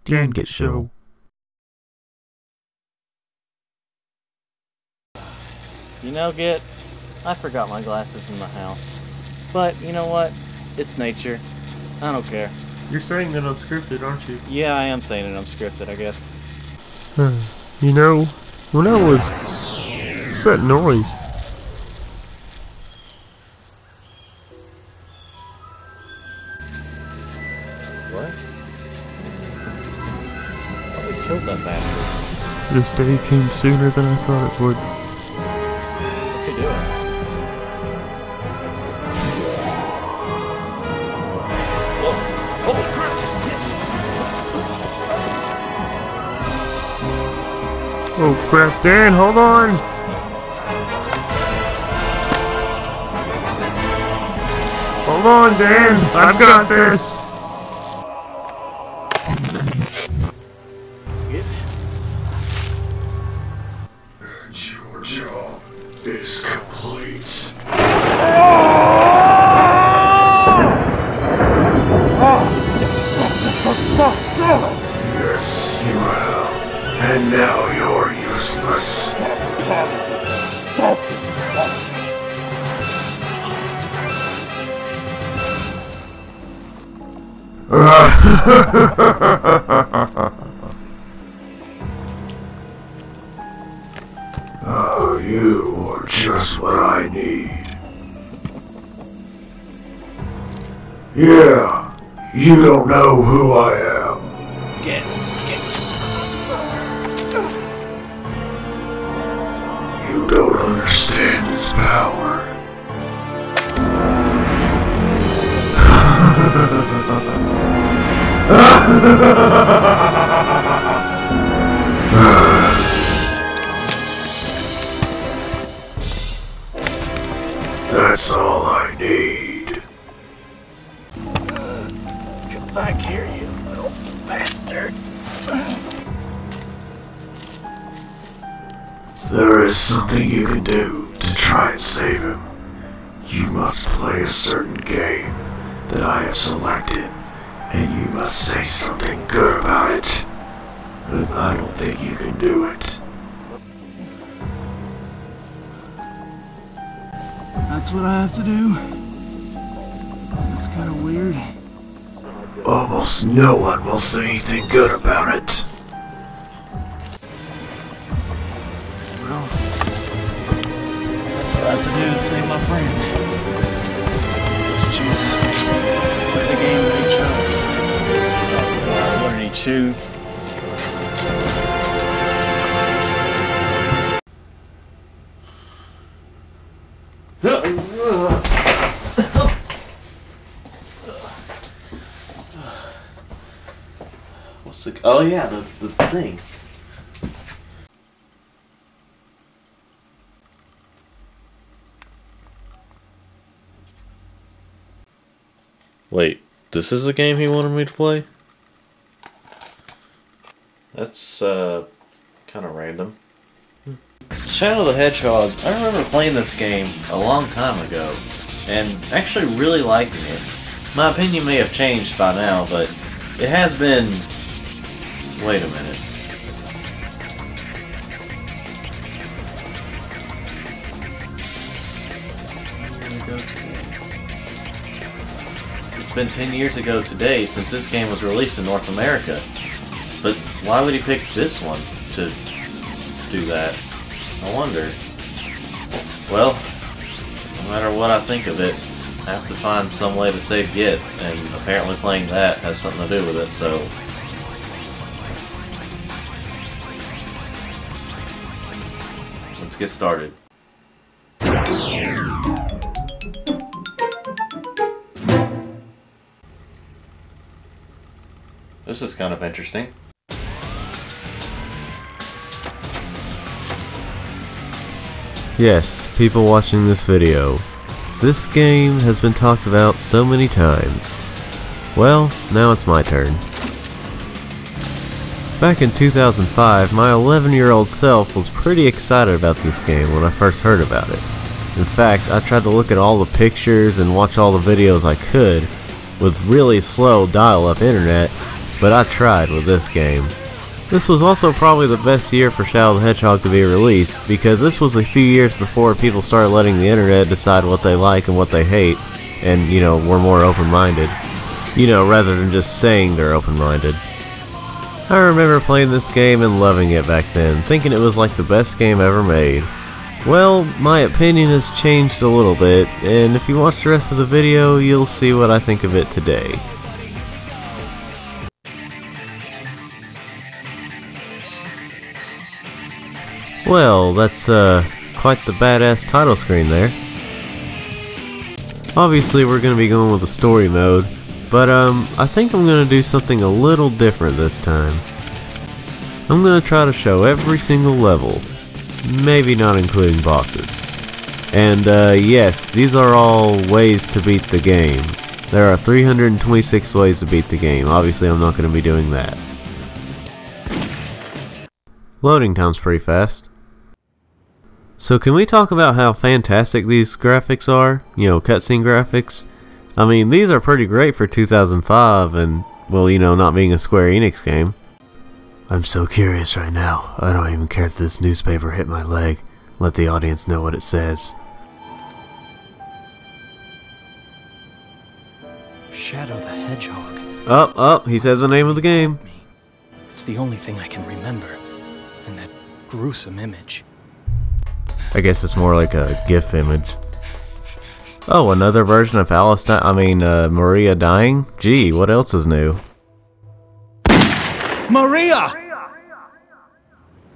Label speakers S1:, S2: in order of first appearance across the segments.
S1: Dan Get Show.
S2: You know, I forgot my glasses in the house. But, you know what? It's nature. I don't care.
S1: You're saying that unscripted, aren't you?
S2: Yeah, I am saying it unscripted, I guess.
S1: You know, when I was... What's that noise?
S2: What? Oh, we killed that bastard.
S1: This day came sooner than I thought it would.
S2: What's he doing?
S1: Oh crap, Dan, hold on! Hold on, Dan! I've got this!
S3: And your job is complete. Yes, you have. And now you're useless. Oh, you are just what I need. Yeah, you don't know who I am.
S2: Get.
S3: You don't understand his power. That's all I need.
S2: Come back here, you little bastard.
S3: There is something you can do to try and save him. You must play a certain game that I have selected, and you must say something good about it. But I don't think you can do it.
S2: That's what I have to do? That's kind of weird.
S3: Almost no one will say anything good about it.
S2: Well, that's what I have to do to save my friend. Let's choose. Play the game that he chose. What did he choose?
S4: What's the... Oh yeah, the thing.
S5: Wait, this is the game he wanted me to play? That's, kind of random. Shadow the Hedgehog, I remember playing this game a long time ago, and actually really liking it. My opinion may have changed by now, but it has been... Wait a minute. It's been 10 years ago today since this game was released in North America. But why would he pick this one to do that? I wonder. Well, no matter what I think of it, I have to find some way to save Git, and apparently playing that has something to do with it, so... Let's get started. This is kind of interesting.
S6: Yes, people watching this video. This game has been talked about so many times. Well, now it's my turn. Back in 2005, my 11-year-old self was pretty excited about this game when I first heard about it. In fact, I tried to look at all the pictures and watch all the videos I could with really slow dial-up internet, but I tried with this game. This was also probably the best year for Shadow the Hedgehog to be released, because this was a few years before people started letting the internet decide what they like and what they hate, and, you know, were more open-minded. You know, rather than just saying they're open-minded. I remember playing this game and loving it back then, thinking it was like the best game ever made. Well, my opinion has changed a little bit, and if you watch the rest of the video, you'll see what I think of it today. Well, that's quite the badass title screen there. Obviously we're going to be going with the story mode, but I think I'm going to do something a little different this time. I'm going to try to show every single level, maybe not including bosses. And yes, these are all ways to beat the game. There are 326 ways to beat the game. Obviously I'm not going to be doing that. Loading time's pretty fast. So can we talk about how fantastic these graphics are? You know, cutscene graphics. I mean, these are pretty great for 2005 and, well, you know, not being a Square Enix game. I'm so curious right now. I don't even care if this newspaper hit my leg. Let the audience know what it says.
S7: Shadow the Hedgehog.
S6: Oh, he says the name of the game.
S7: It's the only thing I can remember. And that gruesome image.
S6: I guess it's more like a GIF image. Oh, another version of Maria dying? Gee, what else is new?
S7: Maria!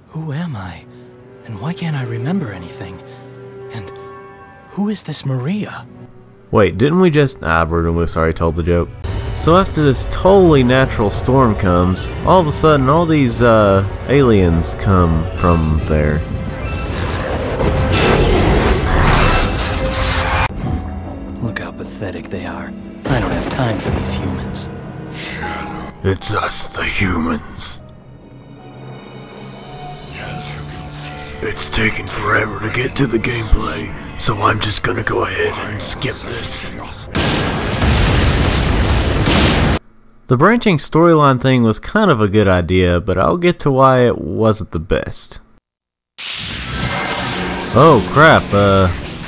S7: Who am I? And why can't I remember anything? And who is this Maria?
S6: Wait, didn't we just... Bruno Moose already told the joke. So after this totally natural storm comes, all of a sudden all these aliens come from there.
S7: Look how pathetic they are. I don't have time for these humans.
S3: It's us, the humans. It's taking forever to get to the gameplay, so I'm just gonna go ahead and skip this.
S6: The branching storyline thing was kind of a good idea, but I'll get to why it wasn't the best. Oh crap,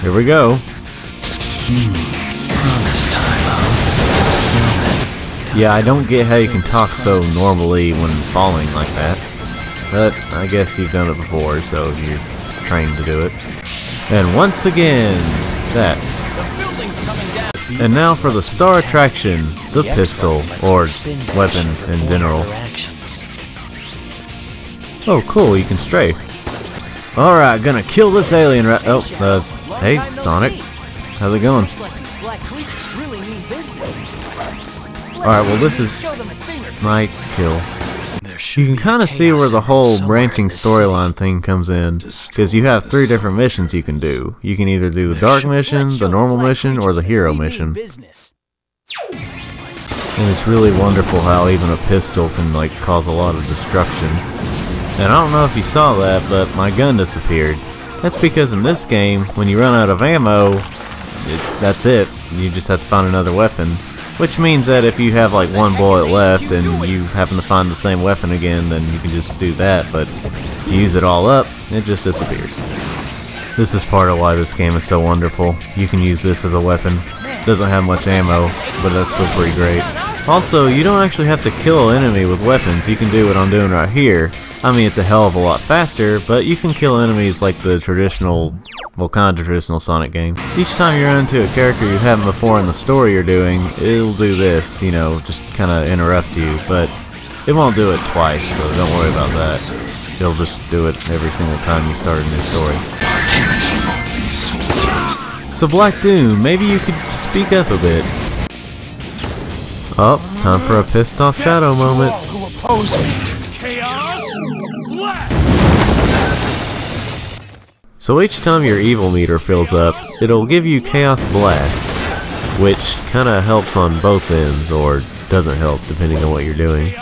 S6: here we go.
S7: Promise time,
S6: Yeah, I don't get how you can talk so normally when falling like that. But I guess you've done it before, so you're trained to do it. And once again, that. And now for the star attraction, the pistol, or weapon in general. Oh cool, you can strafe. Alright, gonna kill this alien hey, Sonic. How's it going? Alright, well this is my kill. You can kind of see where the whole branching storyline thing comes in, because you have 3 different missions you can do. You can either do the dark mission, the normal mission, or the hero mission. And it's really wonderful how even a pistol can like cause a lot of destruction. And I don't know if you saw that, but my gun disappeared. That's because in this game, when you run out of ammo, that's it. You just have to find another weapon. Which means that if you have like 1 bullet left and you happen to find the same weapon again, then you can just do that, but if you use it all up, it just disappears. This is part of why this game is so wonderful. You can use this as a weapon. It doesn't have much ammo, but that's still pretty great. Also, you don't actually have to kill an enemy with weapons. You can do what I'm doing right here. I mean, it's a hell of a lot faster, but you can kill enemies like the traditional, well, kind of traditional Sonic game. Each time you run into a character you haven't before in the story you're doing, it'll do this, you know, just kind of interrupt you, but it won't do it twice, so don't worry about that. It'll just do it every single time you start a new story. So Black Doom, maybe you could speak up a bit. Oh, time for a pissed off Shadow moment. So each time your evil meter fills up, it'll give you Chaos Blast, which kinda helps on both ends, or doesn't help depending on what you're doing.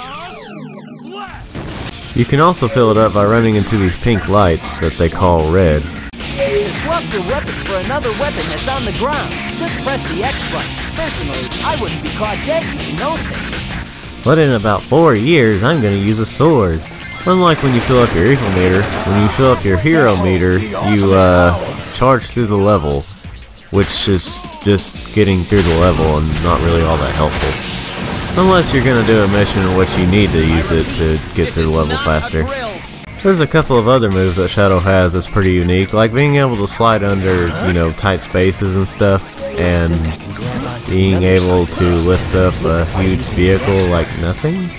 S6: You can also fill it up by running into these pink lights that they call red.
S8: To swap your weapon for another weapon that's on the ground, just press the X button. Personally, I wouldn't be caught dead using those things.
S6: But in about 4 years, I'm gonna use a sword. Unlike when you fill up your evil meter, when you fill up your hero meter, you charge through the level, which is just getting through the level and not really all that helpful. Unless you're gonna do a mission in which you need to use it to get through the level faster. There's a couple of other moves that Shadow has that's pretty unique, like being able to slide under, you know, tight spaces and stuff, and being able to lift up a huge vehicle like nothing.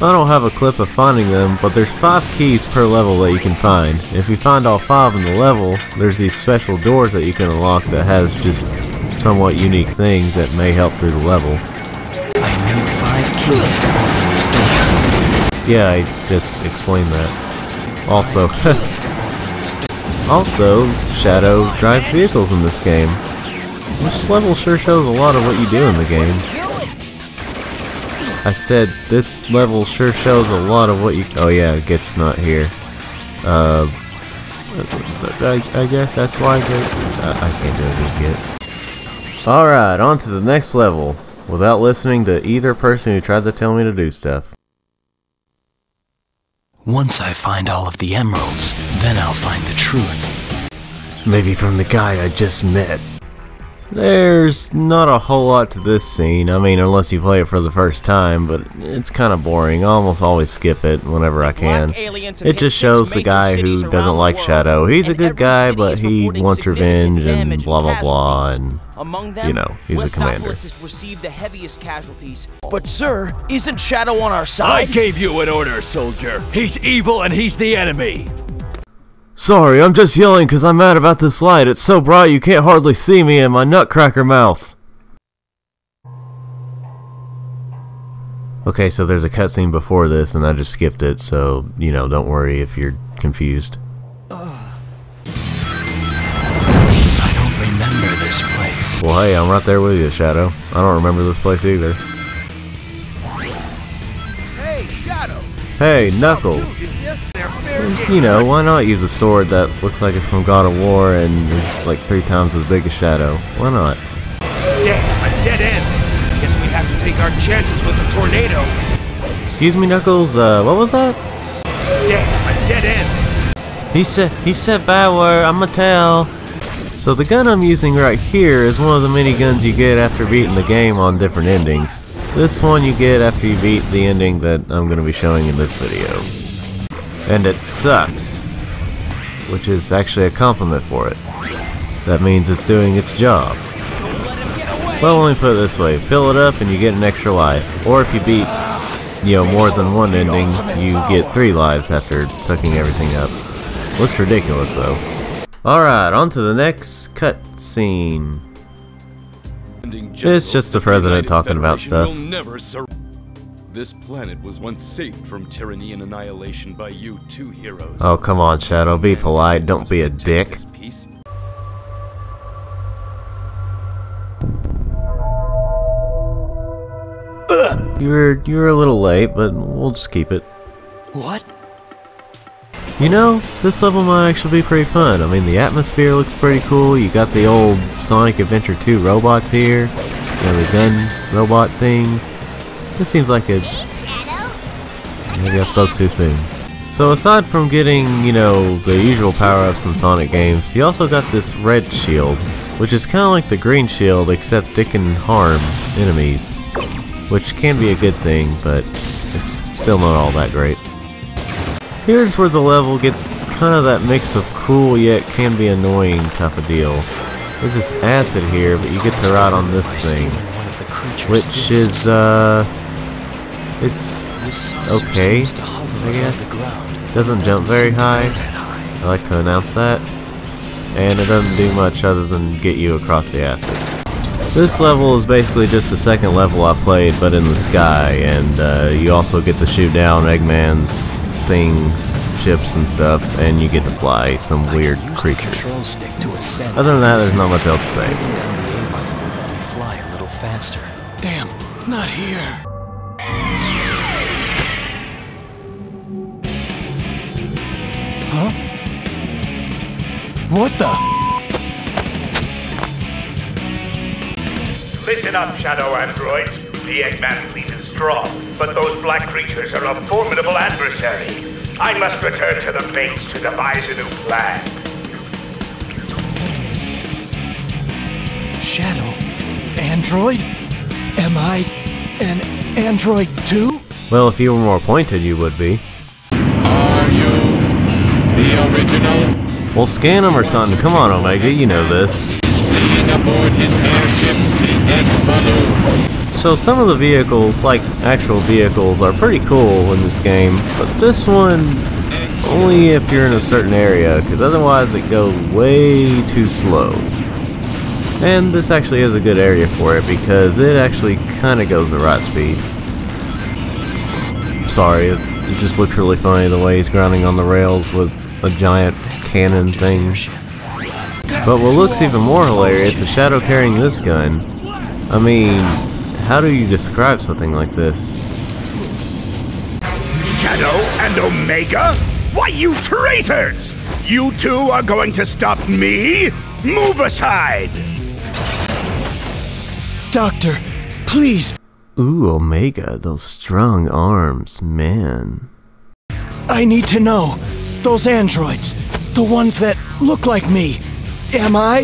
S6: I don't have a clip of finding them, but there's 5 keys per level that you can find. If you find all 5 in the level, there's these special doors that you can unlock that has just somewhat unique things that may help through the level.
S7: I need 5 keys to open this door.
S6: Yeah, I just explained that. Also, Shadow drives vehicles in this game. This level sure shows a lot of what you do in the game. I said this level sure shows a lot of what you... Oh yeah, Git's not here. I guess that's why I can't do it with Git. Alright, on to the next level. Without listening to either person who tried to tell me to do stuff.
S7: Once I find all of the emeralds, then I'll find the truth.
S6: Maybe from the guy I just met. There's not a whole lot to this scene, I mean unless you play it for the first time, but it's kind of boring. I almost always skip it whenever I can. It just shows the guy who doesn't like Shadow. He's a good guy, but he wants revenge and blah blah blah, and you know, he's a commander.
S8: But sir, isn't Shadow on our side?
S9: I gave you an order, soldier. He's evil and he's the enemy.
S6: Sorry, I'm just yelling because I'm mad about this light. It's so bright you can't hardly see me in my nutcracker mouth. Okay, so there's a cutscene before this and I just skipped it, so, you know, don't worry if you're confused.
S7: I don't remember this place.
S6: Well, hey, I'm right there with you, Shadow. I don't remember this place either.
S8: Hey, Shadow!
S6: Hey, Knuckles! You know, why not use a sword that looks like it's from God of War and is like 3 times as big as Shadow? Why not?
S9: Damn, a dead end. Guess we have to take our chances with the tornado.
S6: Excuse me, Knuckles, what was that?
S9: Damn, a dead end.
S6: He said bad word, I'ma tell. So the gun I'm using right here is one of the mini guns you get after beating the game on different endings. This one you get after you beat the ending that I'm going to be showing in this video. And it sucks, which is actually a compliment for it. That means it's doing its job. Well, let me put it this way, fill it up and you get an extra life. Or if you beat, you know, more than one ending, you get 3 lives after sucking everything up. Looks ridiculous though. Alright, on to the next cutscene. It's just the president talking about stuff.
S10: This planet was once saved from tyranny and annihilation by you 2 heroes.
S6: Oh, come on, Shadow, be polite, don't be a dick. You're a little late, but we'll just keep it.
S7: What?
S6: You know, this level might actually be pretty fun. I mean, the atmosphere looks pretty cool. You got the old Sonic Adventure 2 robots here. You know, the gun robot things. This seems like a... Maybe I spoke too soon. So aside from getting, you know, the usual power-ups in Sonic games, you also got this red shield, which is kind of like the green shield, except it can harm enemies. Which can be a good thing, but it's still not all that great. Here's where the level gets kind of that mix of cool yet can be annoying type of deal. There's this acid here, but you get to ride on this thing, which is, it's okay, I guess. Doesn't jump very high, I like to announce that, and it doesn't do much other than get you across the acid. This level is basically just the second level I played, but in the sky, and you also get to shoot down Eggman's things, ships and stuff, and you get to fly some weird creature. Other than that, there's not much else to say.
S7: Fly a little faster. Damn, not here. Huh? What the?
S9: Listen up, Shadow androids. The Eggman fleet is strong, but those black creatures are a formidable adversary. I must return to the base to devise a new plan.
S7: Shadow? Android? Am I an android too?
S6: Well, if you were more pointed, you would be.
S11: Are you the original?
S6: Well, scan him or something. Come on, Omega, you know this.
S11: Staying aboard his airship, the Egg Balloon.
S6: So some of the vehicles, like actual vehicles, are pretty cool in this game, but this one, only if you're in a certain area, because otherwise it goes way too slow. And this actually is a good area for it, because it actually kind of goes the right speed. Sorry, it just looks really funny the way he's grinding on the rails with a giant cannon thing. But what looks even more hilarious is Shadow carrying this gun. I mean, how do you describe something like this?
S9: Shadow and Omega? Why, you traitors! You two are going to stop me? Move aside!
S7: Doctor, please!
S6: Ooh, Omega, those strong arms, man.
S7: I need to know. Those androids, the ones that look like me, am I?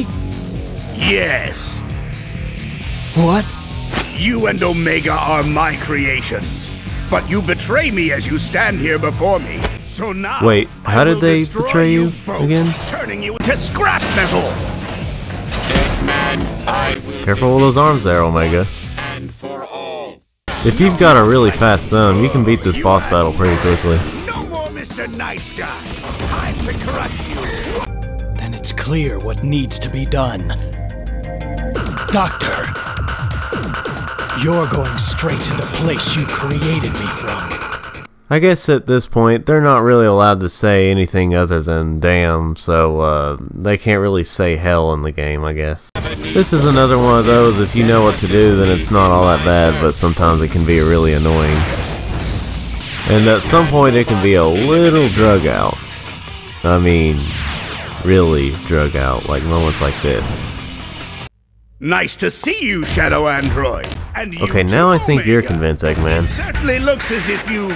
S9: Yes.
S7: What?
S9: You and Omega are my creations, but you betray me as you stand here before me. So now,
S6: wait, how did they
S9: destroy
S6: betray you
S9: both,
S6: again?
S9: turning you into scrap metal.
S11: Eggman, I will
S6: Careful with those arms there, Omega.
S11: and for all.
S6: If you've got a really fast thumb, you can beat this boss battle pretty quickly.
S9: No more Mr. Nice Guy. Time to crush you.
S7: Then it's clear what needs to be done. Doctor, you're going straight to the place you created me from.
S6: I guess at this point, they're not really allowed to say anything other than damn, so they can't really say hell in the game, I guess. This is another one of those, if you know what to do, then it's not all that bad, but sometimes it can be really annoying. And at some point, it can be a little drug out. I mean, really drug out, like moments like this.
S9: Nice to see you, Shadow Android. And you
S6: Okay,
S9: too,
S6: now I think you're
S9: Omega.
S6: convinced, Eggman.
S9: It certainly looks as if you,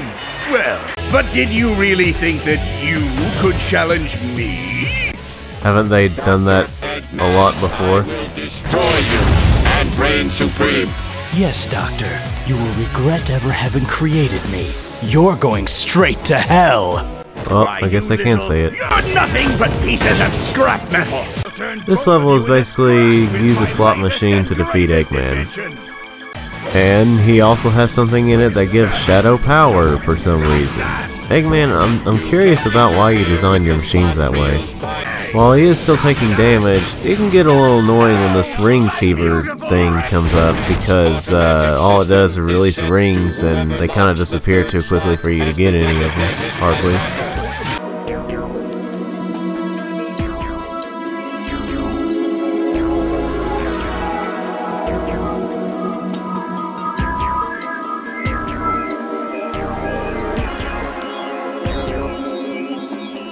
S9: well, but did you really think that you could challenge me?
S6: Haven't they done that a lot before?
S11: will destroy you and reign supreme.
S7: Yes, Doctor, you will regret ever having created me. You're going straight to hell.
S6: Well,
S9: Why,
S6: I guess
S9: you
S6: I can
S9: little-
S6: say it.
S9: You're nothing but pieces of scrap metal.
S6: This level is basically use a slot machine to defeat Eggman. And he also has something in it that gives Shadow power for some reason. Eggman, I'm curious about why you designed your machines that way. While he is still taking damage, it can get a little annoying when this ring fever thing comes up because all it does is release rings and they kind of disappear too quickly for you to get any of them, hardly.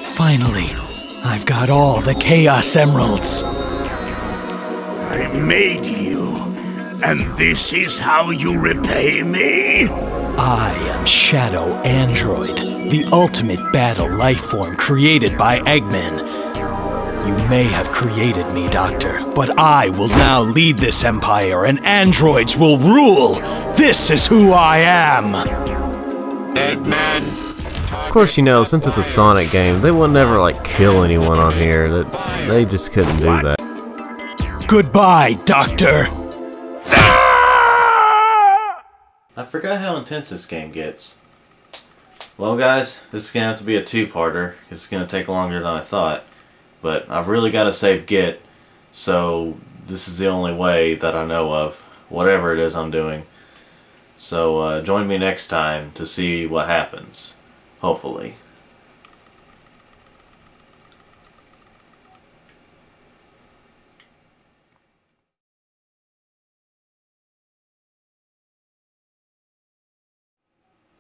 S7: Finally, I've got all the Chaos Emeralds.
S9: I made you, and this is how you repay me?
S7: I am Shadow Android, the ultimate battle life form created by Eggman. You may have created me, Doctor, but I will now lead this empire and androids will rule. This is who I am.
S11: Eggman.
S6: Of course, you know, since it's a Sonic game, they will never like kill anyone on here. That they just couldn't do that.
S7: Goodbye, Doctor.
S5: I forgot how intense this game gets. Well guys, this is going to have to be a two-parter. It's going to take longer than I thought. But I've really got to save Git, so this is the only way that I know of, whatever it is I'm doing. So join me next time to see what happens. Hopefully.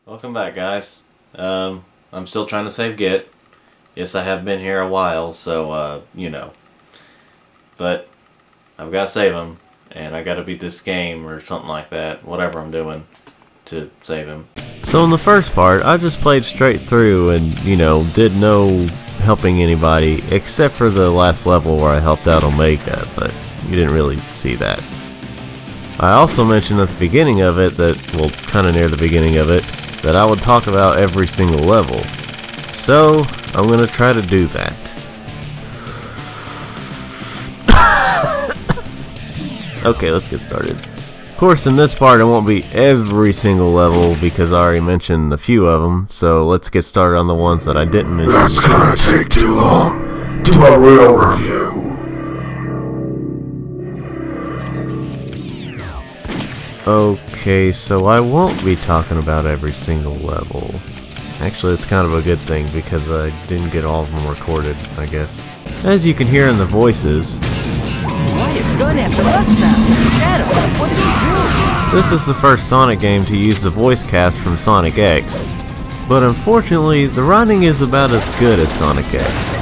S5: Welcome back, guys. I'm still trying to save Git. Yes, I have been here a while, so, you know. But I've got to save him. and I gotta beat this game or something like that, whatever I'm doing, to save him.
S6: So in the first part, I just played straight through and, you know, did no helping anybody, except for the last level where I helped out Omega, but you didn't really see that. I also mentioned at the beginning of it that, well, kinda near the beginning of it, that I would talk about every single level. So, I'm gonna try to do that. Okay, let's get started. Of course, in this part, it won't be every single level because I already mentioned a few of them, so let's get started on the ones that I didn't mention.
S3: That's gonna take too long. Do a real review.
S6: Okay, so I won't be talking about every single level. Actually, it's kind of a good thing because I didn't get all of them recorded, I guess. As you can hear in the voices,
S8: Why is Gun after us now? Shadow, what did you do?
S6: this is the first Sonic game to use the voice cast from Sonic X. But unfortunately, the writing is about as good as Sonic X.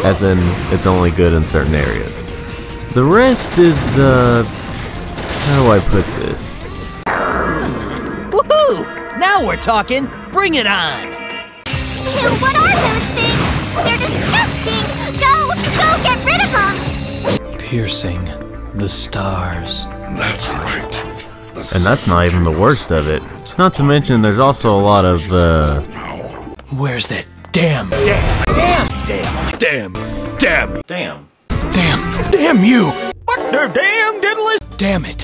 S6: As in, it's only good in certain areas. The rest is, how do I put this?
S8: Woohoo! Now we're talking. Bring it on.
S12: Ew, what are those things? They're disgusting! Go get rid of them!
S7: Piercing the stars.
S3: That's right.
S6: And that's not even the worst of it. Not to mention there's also a lot of,
S7: Where's that damn you?
S11: What the damn diddle is...
S7: Damn it.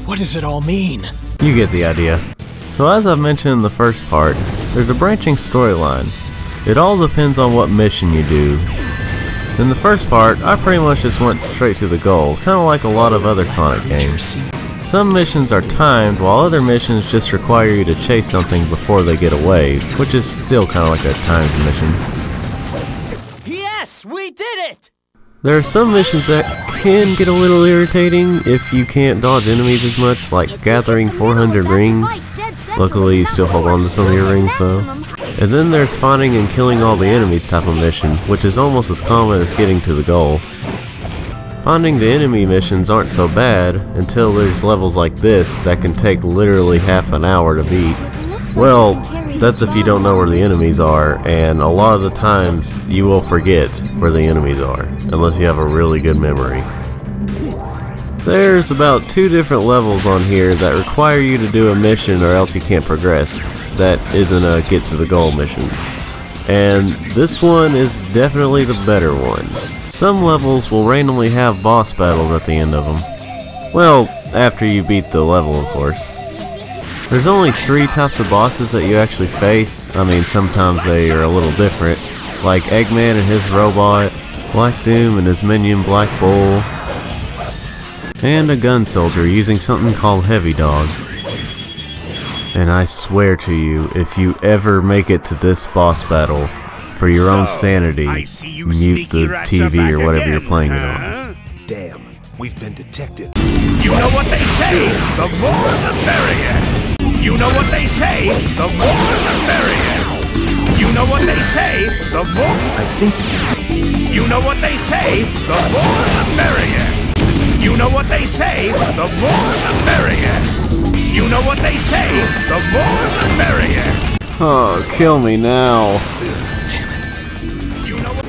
S7: What does it all mean?
S6: you get the idea. So as I've mentioned in the first part, there's a branching storyline. It all depends on what mission you do. In the first part, I pretty much just went straight to the goal, kinda like a lot of other Sonic games. Some missions are timed, while other missions just require you to chase something before they get away, which is still kinda like a timed mission.
S8: Yes, we did it!
S6: There are some missions that can get a little irritating if you can't dodge enemies as much, like gathering 400 rings. Luckily you still hold on to some of your rings though. And then there's finding and killing all the enemies type of mission, which is almost as common as getting to the goal. Finding the enemy missions aren't so bad until there's levels like this that can take literally half an hour to beat. Well, that's if you don't know where the enemies are, and a lot of the times you will forget where the enemies are, unless you have a really good memory. There's about 2 different levels on here that require you to do a mission or else you can't progress. That isn't a get to the goal mission. And this one is definitely the better one. Some levels will randomly have boss battles at the end of them. Well, after you beat the level, of course. There's only 3 types of bosses that you actually face. I mean, sometimes they are a little different, like Eggman and his robot, Black Doom and his minion Black Bull, and a gun soldier using something called Heavy Dog. And I swear to you, if you ever make it to this boss battle, for your own sanity, mute the TV or whatever you're playing it on.
S9: Damn, we've been detected. You know what they say, the more the merrier. You know what they say, the more the merrier. You know what they say, the more... I think... You know what they say, the more the merrier. You know what they say, the more the merrier. You know what they say, the more the merrier.
S6: Oh, kill me now.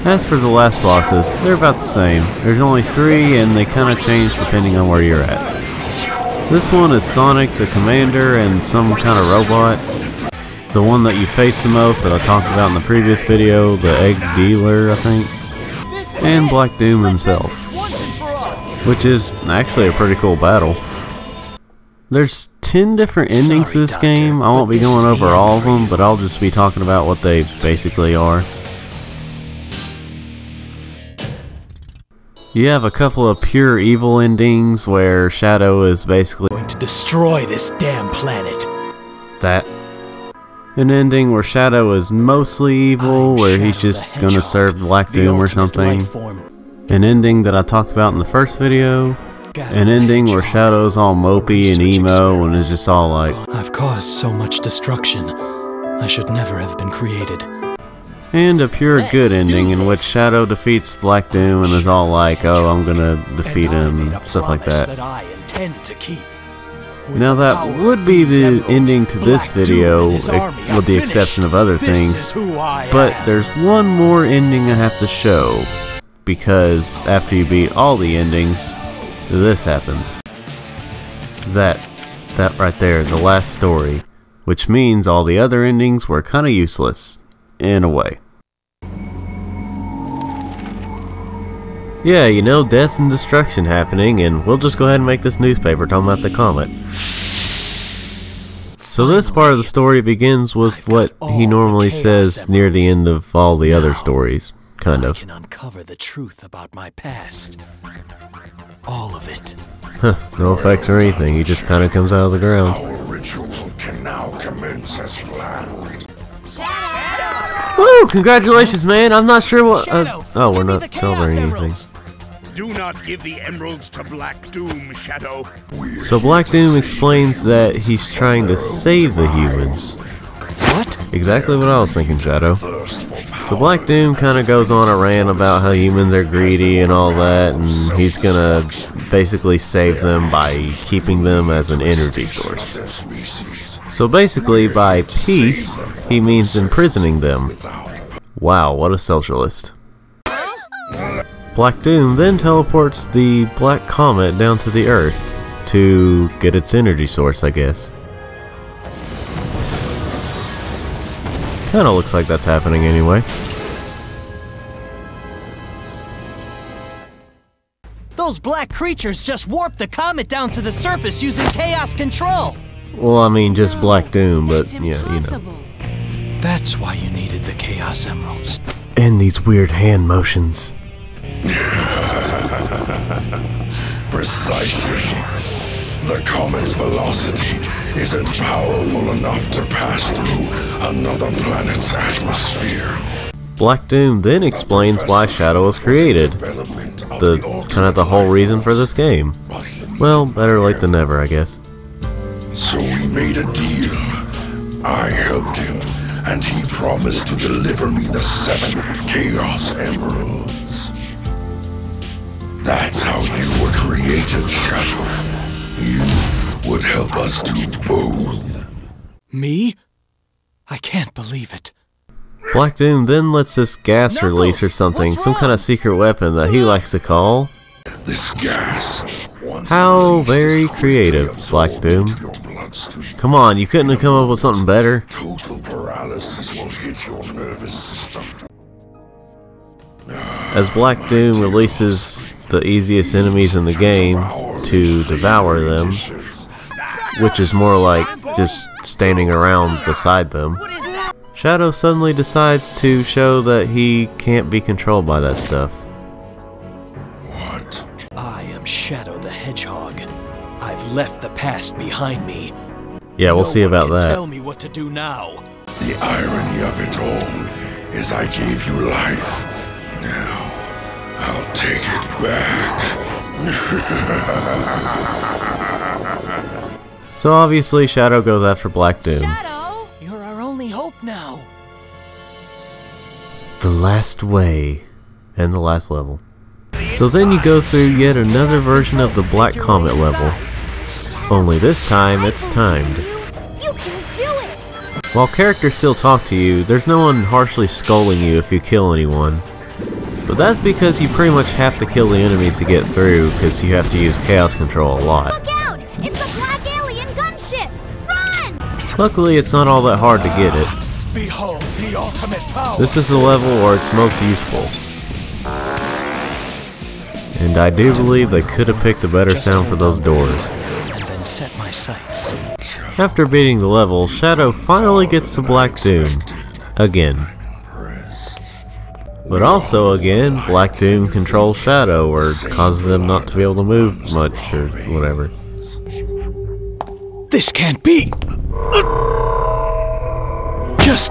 S6: As for the last bosses, they're about the same. There's only 3 and they kinda change depending on where you're at. This one is Sonic the Commander and some kind of robot. The one that you face the most that I talked about in the previous video, the Egg Dealer, I think. And Black Doom himself. Which is actually a pretty cool battle. There's 10 different endings to this game. I won't be going over all of them, but I'll just be talking about what they basically are. You have a couple of pure evil endings where Shadow is basically
S7: Going to destroy this damn planet.
S6: that. An ending where Shadow is mostly evil, where he's just gonna serve Black Doom or something. An ending that I talked about in the first video. An ending where Shadow's all mopey and emo and is just all like,
S7: I've caused so much destruction. I should never have been created.
S6: and a pure good ending in which Shadow defeats Black Doom and is all like, oh, I'm gonna defeat him and stuff like that.
S7: intend to keep.
S6: Now that would be the ending to this video, with the exception of other things, but there's one more ending I have to show, because after you beat all the endings, this happens. That right there, the last story, which means all the other endings were kinda useless, in a way. Yeah, you know, death and destruction happening, and we'll just go ahead and make this newspaper talking about the comet. So this part of the story begins with what he normally says near the end of all the other stories, kind of.
S7: I can uncover the truth about my past. All of it.
S6: Huh, no effects or anything, he just kinda comes out of the ground.
S9: Our ritual can now commence as planned.
S6: Woo! Congratulations, man! I'm not sure what. Oh, we're not celebrating anything.
S9: Do not give the emeralds to Black Doom, Shadow.
S6: So Black Doom explains that he's trying to save the humans.
S7: What?
S6: Exactly what I was thinking, Shadow. So Black Doom kind of goes on a rant about how humans are greedy and all that, and he's gonna basically save them by keeping them as an energy source. So basically, by peace, he means imprisoning them. Wow, what a socialist. Black Doom then teleports the Black Comet down to the Earth to get its energy source, I guess. Kinda looks like that's happening anyway.
S8: Those black creatures just warped the comet down to the surface using chaos control.
S6: Well, I mean, just Black Doom, but yeah, you know.
S7: That's why you needed the Chaos Emeralds.
S6: And these weird hand motions.
S9: Precisely. The comet's velocity isn't powerful enough to pass through another planet's atmosphere.
S6: Black Doom then explains why Shadow was created. The whole reason for this game. Well, better late than never, I guess.
S9: So we made a deal. I helped him, and he promised to deliver me the 7 Chaos Emeralds. That's how you were created, Shadow. You would help us do both.
S7: Me? I can't believe it.
S6: Black Doom then lets this gas release or something, some kind of secret weapon that he likes to call.
S9: This gas.
S6: How very creative, Black Doom. Come on, you couldn't have come up with something better?
S9: Total paralysis will hit your nervous system.
S6: As Black Doom releases the easiest enemies in the game to devour them, which is more like just standing around beside them, Shadow suddenly decides to show that he can't be controlled by that stuff.
S9: What?
S7: I am Shadow the Hedgehog. I've left the past behind me.
S6: Yeah, we'll see about that.
S7: Tell me what to do now.
S9: The irony of it all is I gave you life. Now, I'll take it back.
S6: So obviously Shadow goes after Black Doom.
S8: Shadow, you're our only hope now.
S6: The last way. And the last level. So then you go through yet another version of the Black Comet level. Only this time it's timed.
S12: You can do it!
S6: While characters still talk to you, there's no one harshly scolding you if you kill anyone. But that's because you pretty much have to kill the enemies to get through, because you have to use chaos control a lot.
S12: Look out! It's a black alien gunship! Run!
S6: Luckily, it's not all that hard to get it.
S7: Behold the ultimate power.
S6: This is the level where it's most useful. And I do believe they could have picked a better sound for those doors.
S7: And then set my sights.
S6: After beating the level, Shadow finally gets to Black Doom. Again. But also again, Black Doom controls Shadow, or causes him not to be able to move much, or whatever.
S7: This can't be! Just...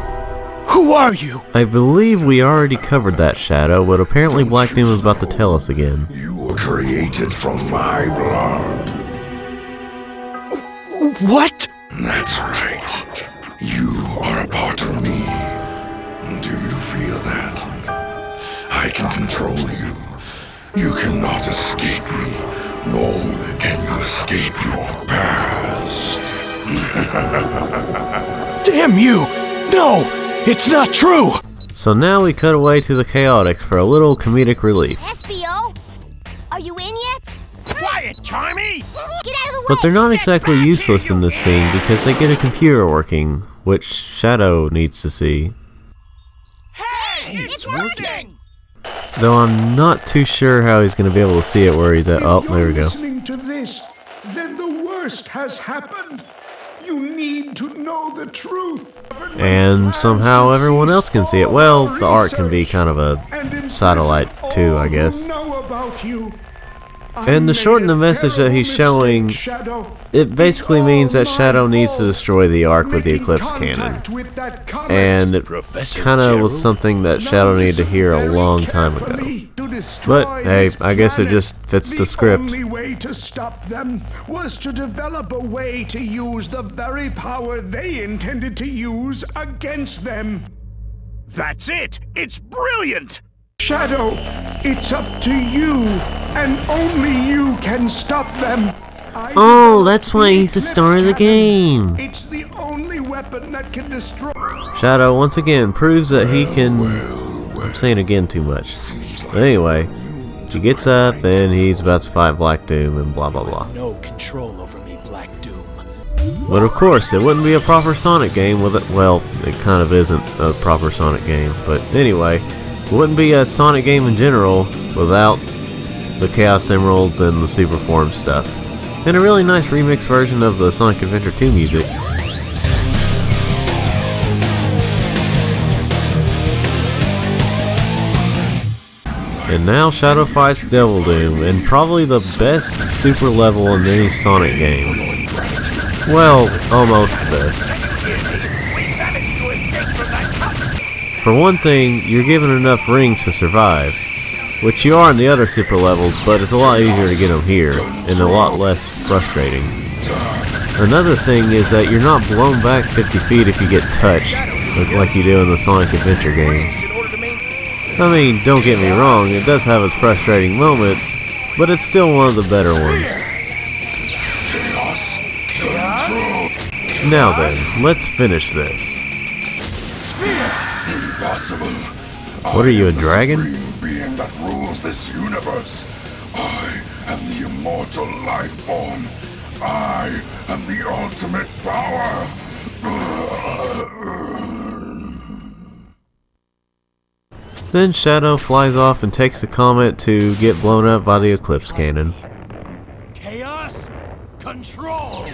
S7: who are you?
S6: I believe we already covered that, Shadow, but apparently Black Doom is about to tell us again.
S9: You were created from my blood.
S7: What?
S9: That's right. You are a part of me. Do you feel that? I can control you. You cannot escape me nor can you escape your past.
S7: Damn you! No! It's not true!
S6: So now we cut away to the Chaotix for a little comedic relief.
S12: SBO? Are you in yet?
S9: Quiet, Charmy!
S12: Get out of the way!
S6: But they're not exactly useless in this scene because they get a computer working, which Shadow needs to see.
S12: Hey! It's working!
S6: Though I'm not too sure how he's going to be able to see it where he's at. Oh, there we go.
S13: Listening to this, then the worst has happened. You need to know the truth.
S6: And somehow everyone else can see it. Well, the art can be kind of a satellite too, I guess. And to shorten the message that he's showing, it basically means that Shadow needs to destroy the Ark with the Eclipse Cannon. And it kind of was something that Shadow needed to hear a long time ago. But hey, I guess it just fits the script.
S13: The only way to stop them was to develop a way to use the very power they intended to use against them.
S9: That's it! It's brilliant!
S13: Shadow, it's up to you, and only you can stop them.
S6: Oh, that's why he's the star of the game.
S13: It's the only weapon that can destroy.
S6: Shadow once again proves that he can. I'm saying again too much. Anyway, he gets up and he's about to fight Black Doom and blah blah blah.
S7: No control over me, Black Doom.
S6: But of course, it wouldn't be a proper Sonic game with it. Well, it kind of isn't a proper Sonic game, but anyway. It wouldn't be a Sonic game in general without the Chaos Emeralds and the Super Form stuff. And a really nice remix version of the Sonic Adventure 2 music. And now Shadow fights Devil Doom in probably the best super level in any Sonic game. Well, almost the best. For one thing, you're given enough rings to survive, which you are in the other super levels, but it's a lot easier to get them here, and a lot less frustrating. Another thing is that you're not blown back 50 feet if you get touched, like you do in the Sonic Adventure games. I mean, don't get me wrong, it does have its frustrating moments, but it's still one of the better ones. Now then, let's finish this.
S9: Impossible.
S6: What are you, a dragon?
S9: Being that rules this universe. I am the immortal life form. I am the ultimate power.
S6: Then Shadow flies off and takes the Comet to get blown up by the Eclipse Cannon.
S7: Chaos control!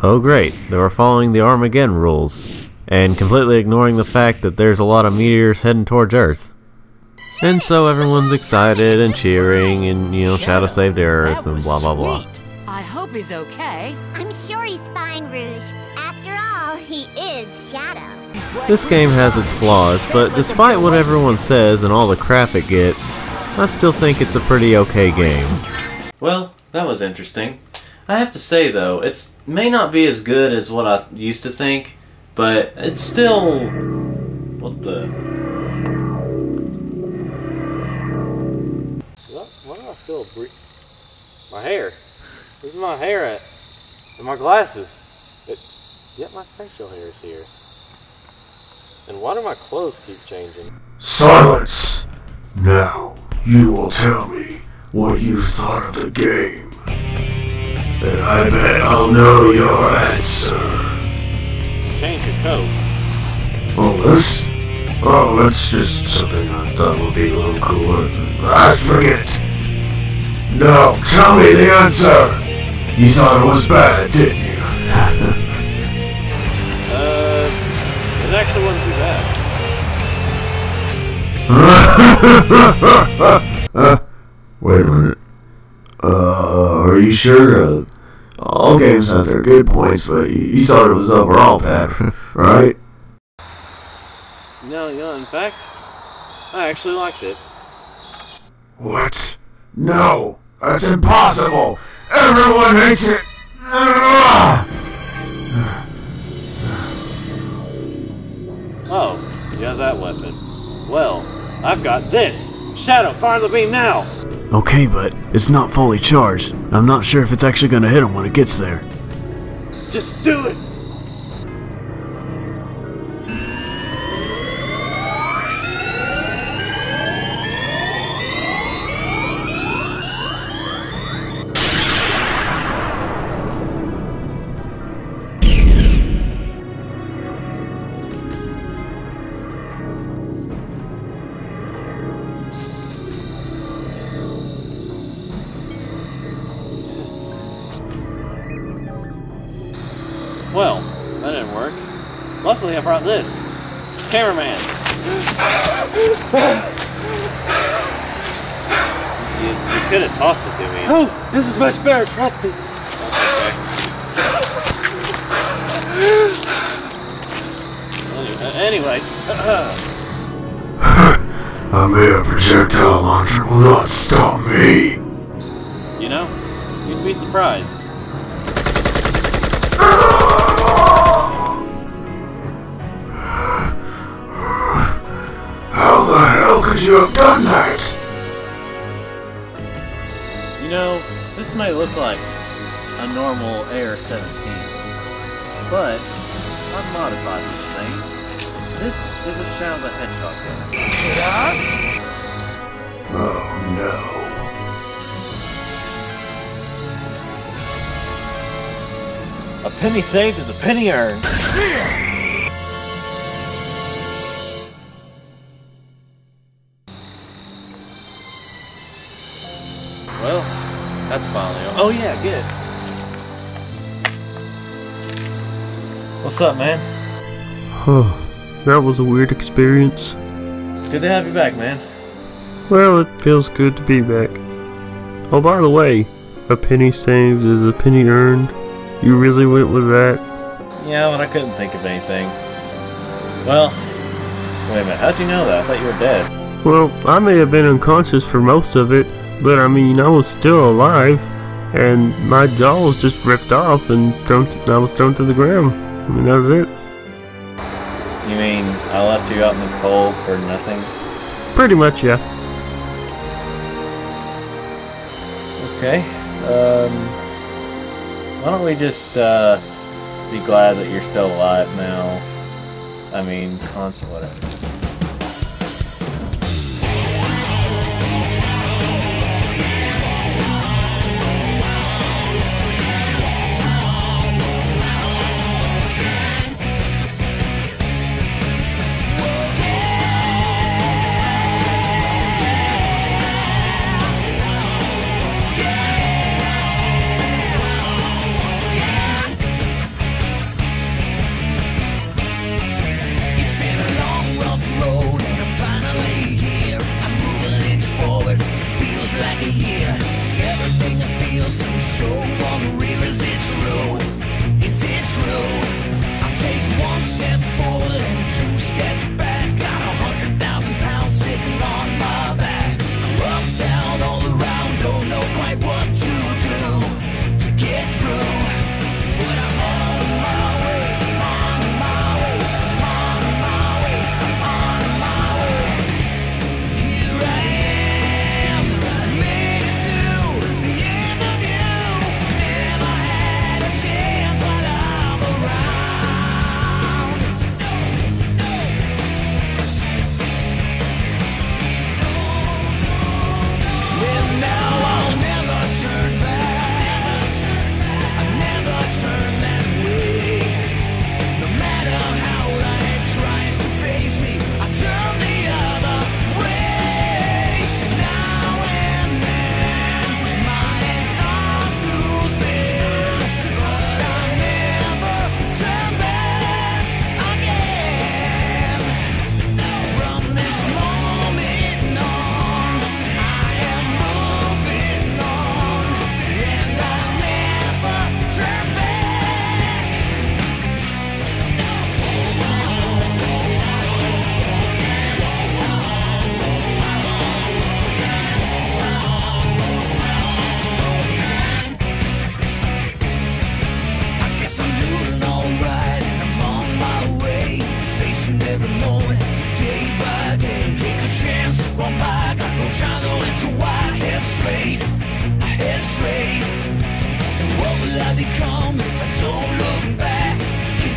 S6: Oh great, they were following the Armageddon rules, and completely ignoring the fact that there's a lot of meteors heading towards Earth. And so everyone's excited and cheering, and you know, Shadow saved the Earth, and blah blah blah.
S14: I hope he's okay.
S12: I'm sure he's fine, Rouge. After all, he is Shadow.
S6: This game has its flaws, but despite what everyone says and all the crap it gets, I still think it's a pretty okay game.
S5: Well, that was interesting. I have to say though, it may not be as good as what I used to think, but it's still... What the... Why do I feel my hair? Where's my hair at? And my glasses? Yet my facial hair is here. And why do my clothes keep changing?
S3: Silence! Now, you will tell me what you thought of the game. And I bet I'll know your answer.
S5: Change your coat.
S3: Oh, this? Oh, that's just something I thought would be a little cooler. I forget. No, tell me the answer! You thought it was bad, didn't you?
S5: It actually wasn't too bad.
S3: Wait a minute. Are you sure? All games have their good points, but you thought it was overall bad, right?
S5: No, in fact, I actually liked it.
S3: What? No! That's impossible! Everyone hates it!
S5: Oh, you have that weapon. Well, I've got this! Shadow, fire the beam now!
S3: Okay, but it's not fully charged. I'm not sure if it's actually gonna hit him when it gets there.
S5: Just do it! Well, that didn't work. Luckily I brought this. Cameraman! You could have tossed it to me.
S2: Oh, this is much better, trust me.
S5: Anyway.
S3: A mere projectile launcher will not stop me.
S5: You know, you'd be surprised.
S3: How the hell could you have done that?
S5: You know, this may look like a normal AR-17, but I've modified this thing. This is a Shadow the Hedgehog gun.
S9: Yes?
S3: Oh
S4: A penny saved is a penny earned.
S5: Well, that's finally over. Oh yeah, get it. What's up, man?
S1: Huh. That was a weird experience.
S5: It's good to have you back, man.
S1: Well, it feels good to be back. Oh, by the way, a penny saved is a penny earned. You really went with that?
S5: Yeah, but I couldn't think of anything. Well, wait a minute, how'd you know that? I thought you were dead.
S1: Well, I may have been unconscious for most of it, but I mean, I was still alive, and my jaw was just ripped off and I was thrown to the ground. I mean, that was it.
S5: You mean I left you out in the cold for nothing?
S1: Pretty much, yeah.
S5: Okay. Why don't we just be glad that you're still alive now? I mean, constant, whatever.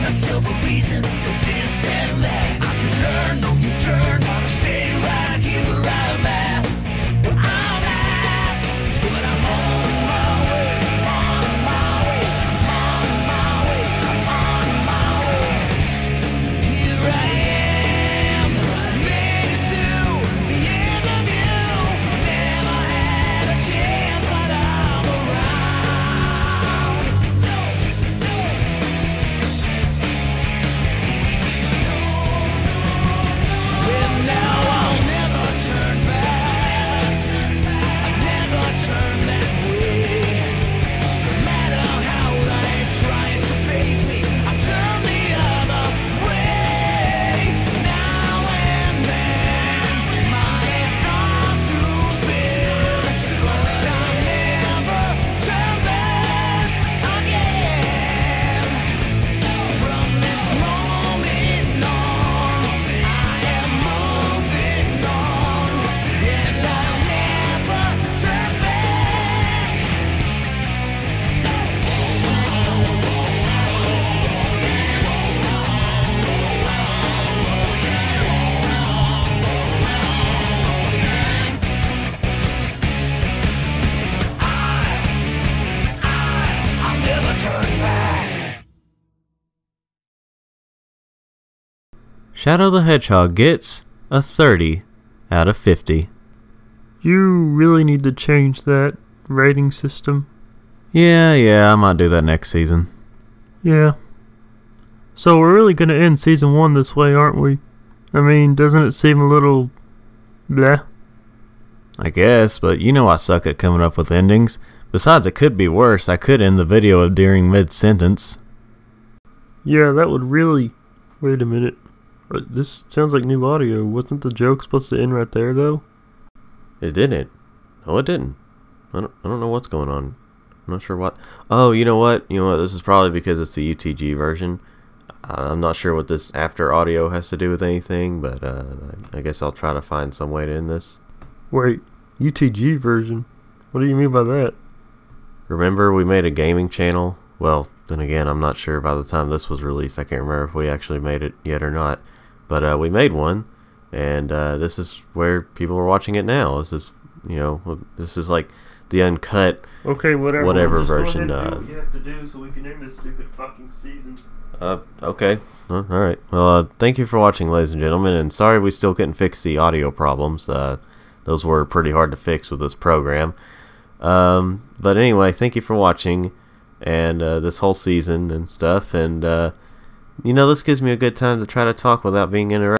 S9: myself a reason for this and that. I can learn, no U-turn, I'ma stay right here where I'm at. Where I'm at. But I'm on my way, I'm on my way, I'm on my way, I'm on my way. Here I am, made it to the end of you. Never had a chance, but I'm around. Well, now I'll never turn back. I'll never turn that way. No matter how life tries to face me, I turn the other way. Now and then, my head starts to spin, but I'll never turn back again. From this moment on, I am moving on, and I'll never turn back. I'll never turn back.
S6: Shadow the Hedgehog gets a 30 out of 50.
S1: You really need to change that rating system.
S6: Yeah, I might do that next season.
S1: Yeah. So we're really gonna end season 1 this way, aren't we? I mean, doesn't it seem a little bleh?
S6: I guess, but you know I suck at coming up with endings. Besides, it could be worse. I could end the video during mid-sentence.
S1: Yeah, that would really... Wait a minute. This sounds like new audio. Wasn't the joke supposed to end right there, though?
S5: It didn't. No, it didn't. I don't know what's going on. I'm not sure what. Oh, you know what? This is probably because it's the UTG version. I'm not sure what this after audio has to do with anything, but I guess I'll try to find some way to end this.
S1: Wait, UTG version? What do you mean by that?
S5: Remember we made a gaming channel? Well, then again, I'm not sure by the time this was released. I can't remember if we actually made it yet or not. But we made one, and this is where people are watching it now. This is, this is like the uncut,
S1: okay,
S5: whatever version.
S1: Go ahead and do what you have to do so we can end this stupid fucking season.
S5: Okay. Alright. Well, thank you for watching, ladies and gentlemen, and sorry we still couldn't fix the audio problems. Those were pretty hard to fix with this program. But anyway, thank you for watching, and this whole season and stuff, and this gives me a good time to try to talk without being interrupted.